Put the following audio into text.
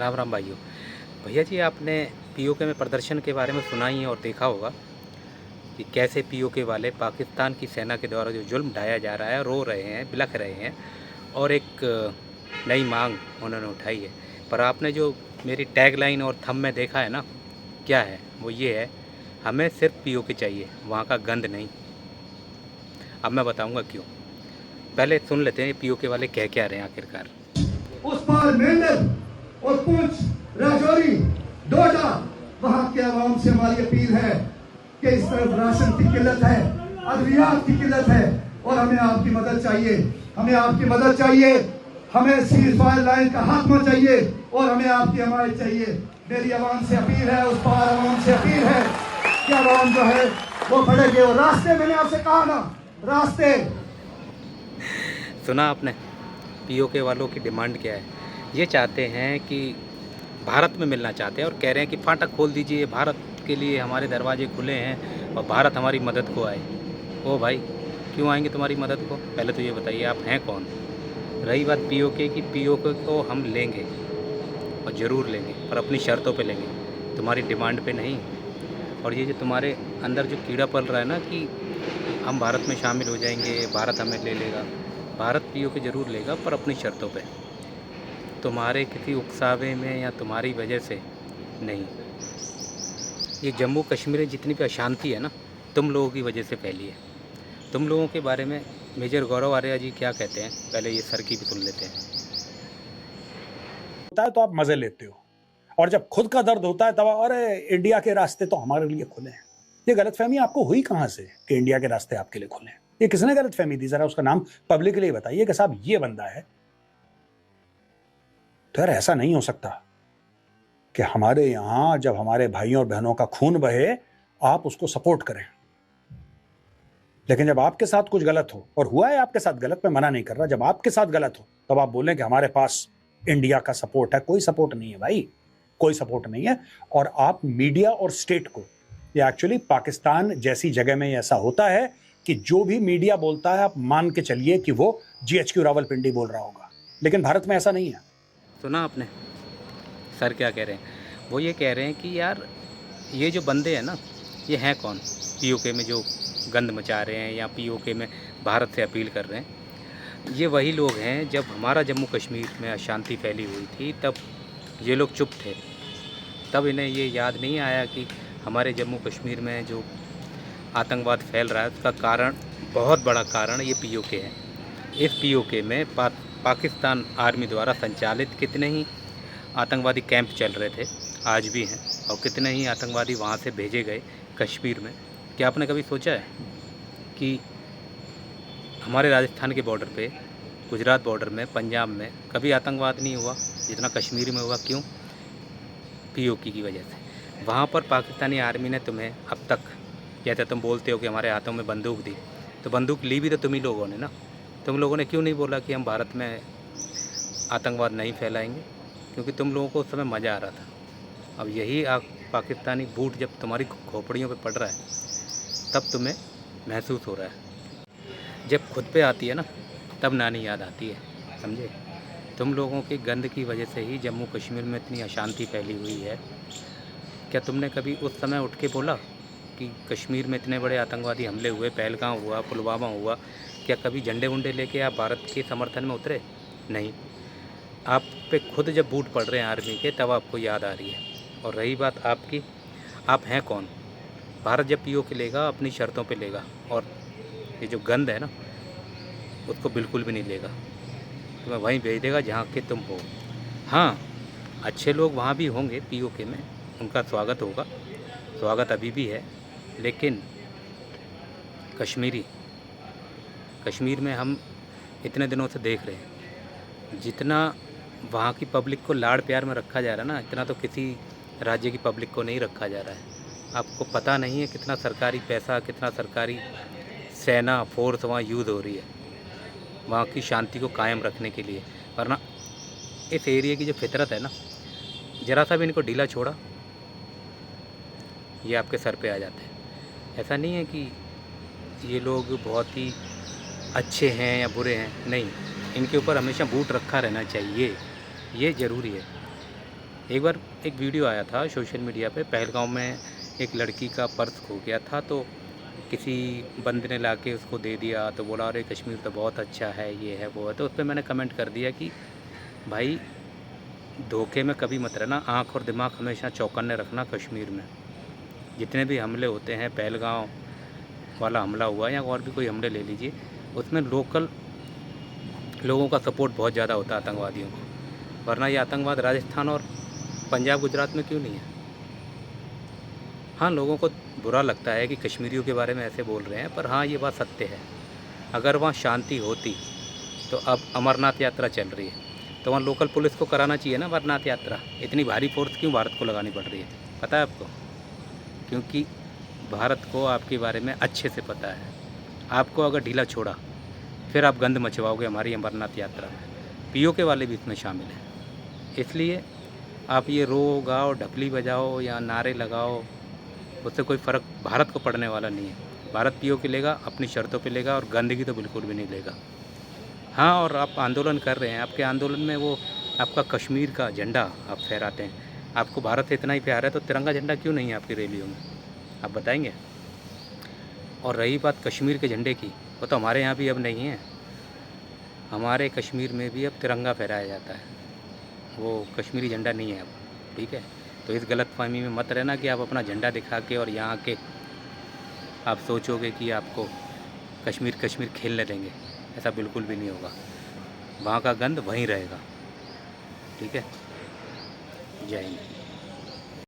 राम राम भाइयों। भैया जी, आपने पीओके में प्रदर्शन के बारे में सुना ही है और देखा होगा कि कैसे पीओके वाले पाकिस्तान की सेना के द्वारा जो जुल्म ढाया जा रहा है, रो रहे हैं, बिलख रहे हैं और एक नई मांग उन्होंने उठाई है। पर आपने जो मेरी टैगलाइन और थंब में देखा है ना, क्या है वो ये है, हमें सिर्फ पीओके चाहिए, वहाँ का गंद नहीं। अब मैं बताऊँगा क्यों। पहले सुन लेते हैं पीओके वाले कह क्या रहे हैं आखिरकार। उस पार मेंढक और पुंछ, राजौरी, डोडा, वहां के आवाम से हमारी अपील है कि इस तरफ राशन की किल्लत है, अद्वियात की किल्लत है और हमें आपकी मदद चाहिए। हमें आपकी मदद चाहिए, हमें सीज़फायर लाइन का खात्मा चाहिए और हमें आपकी हमायत चाहिए। मेरी आवाम से अपील है, उस पार आवाम से अपील है कि आवाम जो है वो खड़े और रास्ते, मैंने आपसे कहा ना, रास्ते। सुना आपने पीओके वालों की डिमांड क्या है। ये चाहते हैं कि भारत में मिलना चाहते हैं और कह रहे हैं कि फाटक खोल दीजिए, भारत के लिए हमारे दरवाजे खुले हैं और भारत हमारी मदद को आए। ओ भाई, क्यों आएंगे तुम्हारी मदद को? पहले तो ये बताइए आप हैं कौन। रही बात पीओके की, पीओके को हम लेंगे और ज़रूर लेंगे, पर अपनी शर्तों पे लेंगे, तुम्हारी डिमांड पे नहीं। और ये जो तुम्हारे अंदर जो कीड़ा पल रहा है ना कि हम भारत में शामिल हो जाएंगे, भारत हमें ले लेगा, भारत पीओके ज़रूर लेगा पर अपनी शर्तों पे, तुम्हारे किसी उकसावे में या तुम्हारी वजह से नहीं। ये जम्मू कश्मीर में जितनी भी अशांति है ना, तुम लोगों की वजह से फैली है। तुम लोगों के बारे में मेजर गौरव आर्या जी क्या कहते हैं, पहले ये सर की भी सुन लेते हैं। होता है तो आप मजे लेते हो, और जब खुद का दर्द होता है तब अरे इंडिया के रास्ते तो हमारे लिए खुले हैं। ये गलतफहमी आपको हुई कहां से कि इंडिया के रास्ते आपके लिए खुले हैं? ये किसने गलतफहमी दी? जरा उसका नाम पब्लिकली बताइए कि साहब ये बंदा है। तो यार ऐसा नहीं हो सकता कि हमारे यहां जब हमारे भाइयों और बहनों का खून बहे आप उसको सपोर्ट करें, लेकिन जब आपके साथ कुछ गलत हो, और हुआ है आपके साथ गलत, मैं मना नहीं कर रहा, जब आपके साथ गलत हो तब आप बोलें कि हमारे पास इंडिया का सपोर्ट है। कोई सपोर्ट नहीं है भाई, कोई सपोर्ट नहीं है। और आप मीडिया और स्टेट को, ये एक्चुअली पाकिस्तान जैसी जगह में ऐसा होता है कि जो भी मीडिया बोलता है आप मान के चलिए कि वो जीएचक्यू रावलपिंडी बोल रहा होगा, लेकिन भारत में ऐसा नहीं है। सुना आपने सर क्या कह रहे हैं? वो ये कह रहे हैं कि यार ये जो बंदे हैं ना, ये हैं कौन पीओके में जो गंद मचा रहे हैं या पीओके में भारत से अपील कर रहे हैं? ये वही लोग हैं, जब हमारा जम्मू कश्मीर में अशांति फैली हुई थी तब ये लोग चुप थे। तब इन्हें ये याद नहीं आया कि हमारे जम्मू कश्मीर में जो आतंकवाद फैल रहा है उसका कारण, बहुत बड़ा कारण ये पीओके है। इस पीओके में पाकिस्तान आर्मी द्वारा संचालित कितने ही आतंकवादी कैंप चल रहे थे, आज भी हैं, और कितने ही आतंकवादी वहाँ से भेजे गए कश्मीर में। क्या आपने कभी सोचा है कि हमारे राजस्थान के बॉर्डर पे, गुजरात बॉर्डर में, पंजाब में कभी आतंकवाद नहीं हुआ जितना कश्मीर में हुआ? क्यों? पीओके की वजह से। वहाँ पर पाकिस्तानी आर्मी ने तुम्हें अब तक, जैसे तुम बोलते हो कि हमारे हाथों में बंदूक दी, तो बंदूक ली भी तो तुम ही लोगों ने ना। तुम लोगों ने क्यों नहीं बोला कि हम भारत में आतंकवाद नहीं फैलाएंगे? क्योंकि तुम लोगों को उस समय मज़ा आ रहा था। अब यही पाकिस्तानी बूट जब तुम्हारी खोपड़ियों पे पड़ रहा है तब तुम्हें महसूस हो रहा है। जब खुद पे आती है ना, तब नानी याद आती है, समझे? तुम लोगों के गंद की वजह से ही जम्मू कश्मीर में इतनी अशांति फैली हुई है। क्या तुमने कभी उस समय उठ के बोला कि कश्मीर में इतने बड़े आतंकवादी हमले हुए, पहलगाम हुआ, पुलवामा हुआ, क्या कभी झंडे वंडे लेके आप भारत के समर्थन में उतरे? नहीं। आप पे खुद जब बूट पड़ रहे हैं आर्मी के, तब आपको याद आ रही है। और रही बात आपकी, आप हैं कौन? भारत जब पीओके लेगा अपनी शर्तों पे लेगा, और ये जो गंद है ना उसको बिल्कुल भी नहीं लेगा। तुम्हें वहीं भेज देगा जहाँ के तुम हो। हाँ, अच्छे लोग वहाँ भी होंगे पीओके में, उनका स्वागत होगा, स्वागत अभी भी है। लेकिन कश्मीर में हम इतने दिनों से देख रहे हैं, जितना वहाँ की पब्लिक को लाड़ प्यार में रखा जा रहा है ना, इतना तो किसी राज्य की पब्लिक को नहीं रखा जा रहा है। आपको पता नहीं है कितना सरकारी पैसा, कितना सरकारी सेना फोर्स वहाँ यूज़ हो रही है वहाँ की शांति को कायम रखने के लिए। वरना इस एरिया की जो फितरत है ना, ज़रा सा भी इनको ढीला छोड़ा, ये आपके सर पे आ जाते हैं। ऐसा नहीं है कि ये लोग बहुत ही अच्छे हैं या बुरे हैं, नहीं, इनके ऊपर हमेशा बूट रखा रहना चाहिए, ये ज़रूरी है। एक बार एक वीडियो आया था सोशल मीडिया पे, पहलगाँव में एक लड़की का पर्स खो गया था, तो किसी बंदे ने लाके उसको दे दिया, तो बोला अरे कश्मीर तो बहुत अच्छा है, ये है वो है। तो उस पे मैंने कमेंट कर दिया कि भाई धोखे में कभी मत रहना, आँख और दिमाग हमेशा चौकन्ने रखना। कश्मीर में जितने भी हमले होते हैं, पहलगाँव वाला हमला हुआ या और भी कोई हमले ले लीजिए, उसमें लोकल लोगों का सपोर्ट बहुत ज़्यादा होता है आतंकवादियों को, वरना ये आतंकवाद राजस्थान और पंजाब गुजरात में क्यों नहीं है। हाँ, लोगों को बुरा लगता है कि कश्मीरियों के बारे में ऐसे बोल रहे हैं, पर हाँ ये बात सत्य है। अगर वहाँ शांति होती तो अब अमरनाथ यात्रा चल रही है, तो वहाँ लोकल पुलिस को कराना चाहिए ना अमरनाथ यात्रा। इतनी भारी फोर्स क्यों भारत को लगानी पड़ रही है, पता है आपको? क्योंकि भारत को आपके बारे में अच्छे से पता है। आपको अगर ढीला छोड़ा फिर आप गंद मचवाओगे हमारी अमरनाथ यात्रा में। पीओके वाले भी इसमें शामिल हैं। इसलिए आप ये रो गाओ, ढपली बजाओ या नारे लगाओ, उससे कोई फ़र्क भारत को पड़ने वाला नहीं है। भारत पीओके लेगा, अपनी शर्तों पे लेगा, और गंदगी तो बिल्कुल भी नहीं लेगा। हाँ, और आप आंदोलन कर रहे हैं, आपके आंदोलन में वो आपका कश्मीर का झंडा आप फहराते हैं। आपको भारत से इतना ही प्यार है तो तिरंगा झंडा क्यों नहीं है आपकी रैलियों में, आप बताएंगे? और रही बात कश्मीर के झंडे की, वो तो हमारे यहाँ भी अब नहीं है। हमारे कश्मीर में भी अब तिरंगा फहराया जाता है, वो कश्मीरी झंडा नहीं है अब, ठीक है? तो इस गलतफहमी में मत रहना कि आप अपना झंडा दिखा के और यहाँ के आप सोचोगे कि आपको कश्मीर खेलने देंगे। ऐसा बिल्कुल भी नहीं होगा। वहाँ का गंद वहीं रहेगा, ठीक है? जय हिंद।